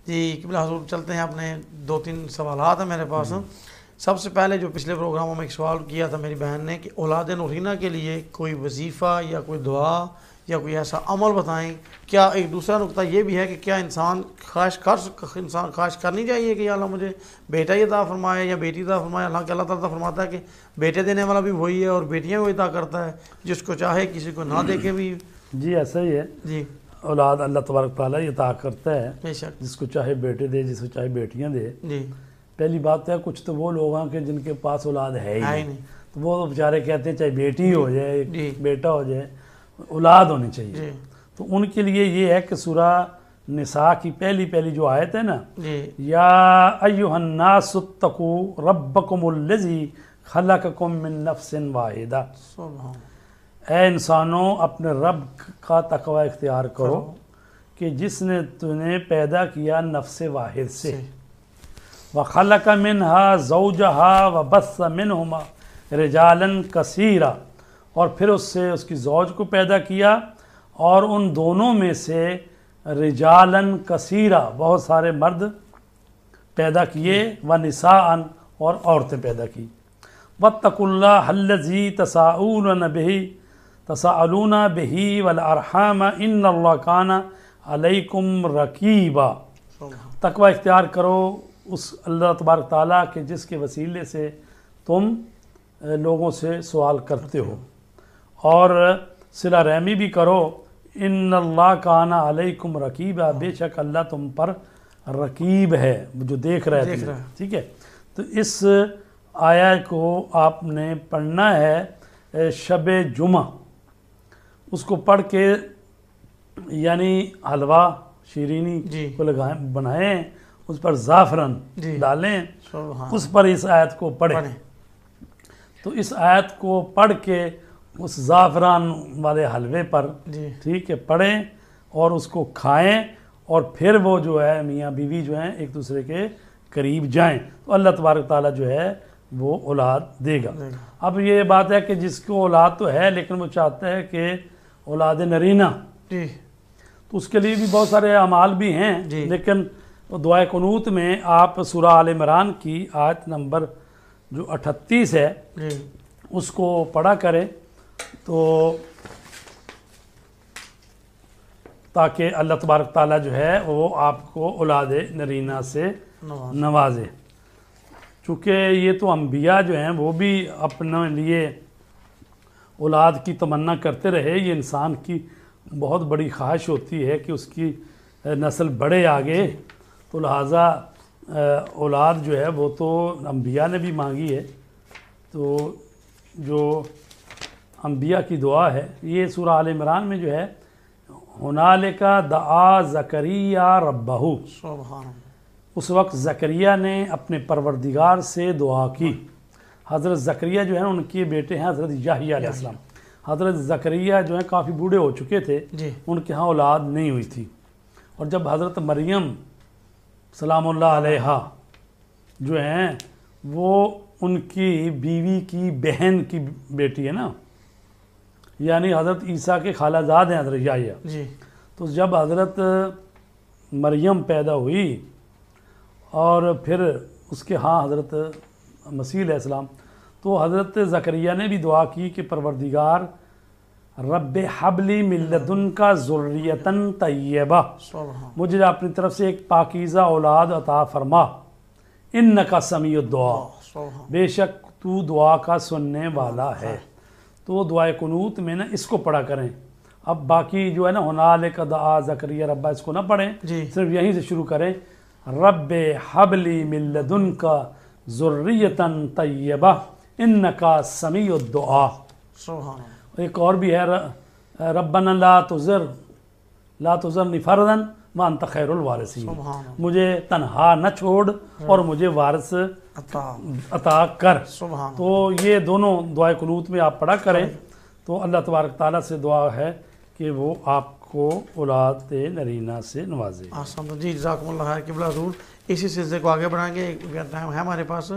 جی قبلہ حضور چلتے ہیں، اپنے 2-3 سوالات ہیں میرے پاس۔ سب سے پہلے جو پچھلے پروگراموں میں ایک سوال کیا تھا میری بہن نے کہ اولاد نورینہ کے لیے کوئی وظیفہ یا کوئی دعا یا کوئی ایسا عمل بتائیں۔ کیا ایک دوسرا نقطہ یہ بھی ہے کہ کیا انسان خواہش کرنی چاہیے کہ یا اللہ مجھے بیٹا ہی عطا فرمائے یا بیٹی عطا فرمائے؟ حالانکہ اللہ تعالیٰ فرماتا ہے کہ بیٹے دینے والا بھی وہی ہے اور بیٹیاں بھی عطا کرتا ہے، جس کو چاہے، کسی کو نہ دے کے بھی۔ جی ایسا ہی ہے، جی اولاد اللہ تبارک تعالیٰ عطا کرتا ہے، بے شک، جس کو چاہے بیٹے دے، جس کو چاہے بیٹیاں دے۔ جی پہلی بات ہے کچھ تو وہ لوگ ہیں کہ جن کے پاس اولاد ہے ہی نہیں، نہیں، تو وہ بیچارے کہتے ہیں چاہے بیٹی ہو جائے جی بیٹا ہو جائے، اولاد ہونی چاہیے۔ جی تو ان کے لیے یہ ہے کہ سورہ نساء کی پہلی جو آیت ہے نا، جی یا ایھا الناس اتقوا ربکم الذی خلقکم من نفس واحدہ، سبحان اے انسانوں اپنے رب کا تقوی اختیار کرو کہ جس نے تمہیں پیدا کیا نفس واحد سے، وخلق منہا زوجہا وبث منہما رجالا کثیرا، اور پھر اس سے اس کی زوج کو پیدا کیا اور ان دونوں میں سے رجالا کثیرا بہت سارے مرد پیدا کیے، ونساء اور عورتیں پیدا کی۔ واتقوا اللہ الذی تساءلون بہ والارحام ان اللہ کان علیکم رقیبا، تقوی اختیار کرو اس اللہ تبارک تعالیٰ کے جس کے وسیلے سے تم لوگوں سے سوال کرتے ہو، اور صلہ رحمی بھی کرو، ان اللہ کان علیکم رقیبا، بے شک اللہ تم پر رقیب ہے، جو دیکھ رہا ہے تمہیں۔ ٹھیک ہے، تو اس آیا کو آپ نے پڑھنا ہے شب جمعہ، اس کو پڑھ کے یعنی حلوہ شیرینی کو بنائیں، اس پر زعفران ڈالیں، اس پر اس آیت کو پڑھیں۔ تو اس آیت کو پڑھ کے اس زعفران والے حلوے پر ٹھیک ہے پڑھیں اور اس کو کھائیں، اور پھر وہ جو ہے میاں بیوی جو ہیں ایک دوسرے کے قریب جائیں، تو اللہ تبارک تعالیٰ جو ہے وہ اولاد دے گا۔ اب یہ بات ہے کہ جس کو اولاد تو ہے لیکن وہ چاہتا ہے کہ اولاد نرینہ، تو اس کے لیے بھی بہت سارے اعمال بھی ہیں، لیکن دعائے قنوت میں آپ سورہ آل عمران کی آیت نمبر جو 38 ہے اس کو پڑھا کریں، تو تاکہ اللہ تبارک تعالیٰ جو ہے وہ آپ کو اولاد نرینہ سے نوازے۔ چونکہ یہ تو انبیاء جو ہیں وہ بھی اپنے لیے اولاد کی تمنا کرتے رہے، یہ انسان کی بہت بڑی خواہش ہوتی ہے کہ اس کی نسل بڑھے آگے، تو لہٰذا اولاد جو ہے وہ تو انبیاء نے بھی مانگی ہے۔ تو جو انبیاء کی دعا ہے یہ سورہ آل عمران میں جو ہے، ہنالک دعا زکریا ربہ، اس وقت زکریا نے اپنے پروردگار سے دعا کی۔ حضرت زکریا جو ہے ان کے بیٹے ہیں حضرت یحییٰ علیہ السلام۔ حضرت زکریا جو ہیں کافی بوڑھے ہو چکے تھے، ان کے ہاں اولاد نہیں ہوئی تھی، اور جب حضرت مریم سلام اللہ علیہا جو ہیں وہ ان کی بیوی کی بہن کی بیٹی ہے نا، یعنی حضرت عیسیٰ کے خالہ زاد ہیں حضرت یحییٰ، تو جب حضرت مریم پیدا ہوئی اور پھر اس کے ہاں حضرت مسیح علیہ السلام، تو حضرت زکریا نے بھی دعا کی کہ پروردگار رب حب لی من لدنک ذریۃ طیبہ، مجھے اپنی طرف سے ایک پاکیزہ اولاد عطا فرما، انک سمیع الدعاء، بے شک تو دعا کا سننے والا ہے۔ تو دعائے قنوت میں نا اس کو پڑھا کریں۔ اب باقی جو ہے نا ہنالک دعا زکریا ربہ اس کو نہ پڑھیں، صرف یہیں سے شروع کریں، رب حب لی من لدنک ذریۃ طیبہ انک سمیع الدعاء۔ ایک اور بھی ہے، ربنا لا تذرنی فردا وانت خیر الوارثین، مجھے تنہا نہ چھوڑ اور مجھے وارث عطا کر۔ تو یہ دونوں دعائے قنوت میں آپ پڑھا کریں، تو اللہ تبارک تعالیٰ سے دعا ہے کہ وہ آپ کو اولاد نرینہ سے نوازے۔ جی جزاکم اللہ خیر قبلہ حضور، اسی سلسلے کو آگے بڑھائیں گے، ٹائم ہے ہمارے پاس۔